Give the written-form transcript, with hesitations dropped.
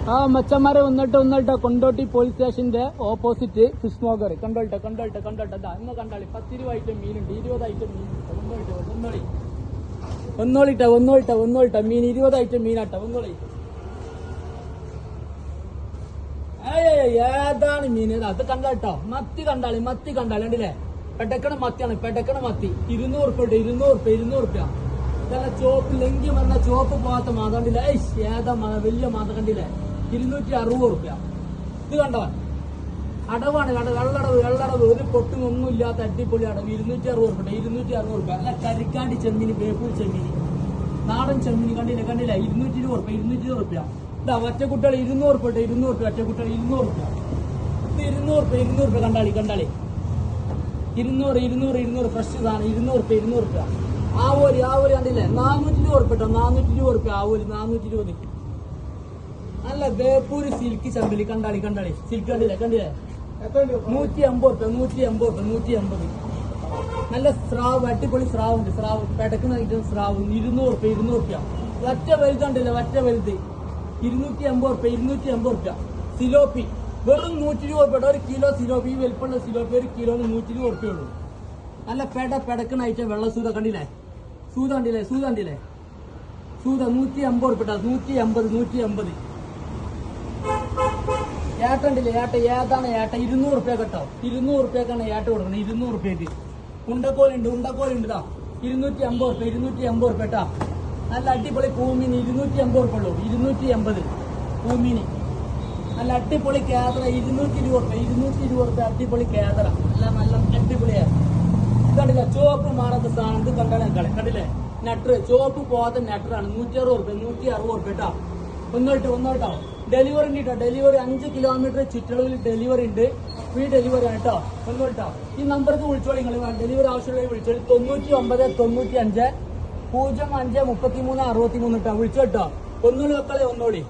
ആ മച്ചന്മാരെ ഒന്നിട്ട് കൊണ്ടോട്ടി പോലീസ് സ്റ്റേഷന്റെ ഓപ്പോസിറ്റ് ഫിഷ് മോഗർ കണ്ടോട്ടെ ഇന്ന് കണ്ടാളി 10 രൂപ ഐറ്റം മീനുണ്ട് 20 ഐറ്റം മീൻ ഒന്നോളിട്ട മീൻ 20 ഐറ്റം മീനാട്ട ഒന്നോളി ഏതാണ് മീൻ അത് കണ്ടാട്ടോ മത്തി കണ്ടാളി കണ്ടില്ലേ പെടക്കണ മത്തി 200 രൂപ ഇതല്ല ചോപ്പ് ലെങ്കി പറഞ്ഞ ചോപ്പ് പോകാത്ത മാത കണ്ടില്ലേ ഏതാ വലിയ മാത കണ്ടില്ലേ 260 രൂപ ഇത് കണ്ടോ അടവാണ് വെള്ളടവ് ഒരു പൊട്ടും ഒന്നും ഇല്ലാത്ത അടിപൊളി അടവ് 260 രൂപ അല്ല കരിക്കാണ്ടി ചെമ്മീന് വേപ്പൂർ ചെമ്മീന് നാടൻ ചെമ്മീന് കണ്ടില്ല 220 രൂപ ഇതാ ഒറ്റക്കുട്ടികൾ 200 രൂപ ഒറ്റക്കുട്ടികൾ 200 രൂപ ഇത് 200 രൂപ കണ്ടാളി 200 ഫ്രഷ് ഇതാണ് 200 രൂപ ആവോലി കണ്ടില്ലേ 420 രൂപ ആവോലി 420 നല്ല വേപ്പൂര് സിൽക്ക് ചമ്പലി കണ്ടാളി സിൽക്ക് കണ്ടില്ലേ 150 നല്ല സ്രാവ് അടിപൊളി സ്രാവുണ്ട് പെടക്കുന്ന ഐറ്റം സ്രാവ് 200 രൂപ ഒറ്റ വലുത് കണ്ടില്ല ഒറ്റ വലുത് 250 രൂപ സിലോപ്പി വെറും 120 രൂപ ഒരു കിലോ സിലോപ്പി ഈ വലിപ്പമുള്ള സിലോപ്പി ഒരു കിലോന് 120 രൂപ ഉള്ളൂ നല്ല പെടക്കുന്ന ഐറ്റം വെള്ള സൂത കണ്ടില്ലേ സൂത 150 രൂപ 150 ഏട്ടണ്ടില്ലേ ഏതാണ് 200 രൂപ കേട്ടോ 200 രൂപക്കാണ് ഏട്ട കൊടുക്കുന്നത് 200 രൂപയ്ക്ക് ഉണ്ടക്കോലുണ്ട് 250 രൂപ കേട്ടോ നല്ല അടിപൊളി പൂമീൻ 250 രൂപ ഉള്ളൂ 250 പൂമീന് നല്ല അടിപൊളി കേദറ 220 രൂപ അടിപൊളി കേദറ നല്ല അടിപൊളിയാണ് കണ്ടില്ല ചോപ്പ് മാറാത്ത സാധനം ഇത് കണ്ടില്ലേ നെട്ടർ ചോപ്പ് പോകാത്ത നെട്ടറാണ് 160 രൂപ കേട്ടോ ഒന്നോട്ടോ ഡെലിവറി ഉണ്ട് കേട്ടോ ഡെലിവറി 5 കിലോമീറ്റർ ചുറ്റളവിൽ ഡെലിവറി ഉണ്ട് ഫ്രീ ഡെലിവറി ആണ് കേട്ടോ ഒന്നോട്ടോ ഈ നമ്പർക്ക് വിളിച്ചോളി നിങ്ങൾ ഡെലിവറി ആവശ്യമുള്ള വിളിച്ചോളി 9995 0533 63 കേട്ടോ വിളിച്ചോട്ടോ ഒന്നോളി മക്കളെ ഒന്നോളി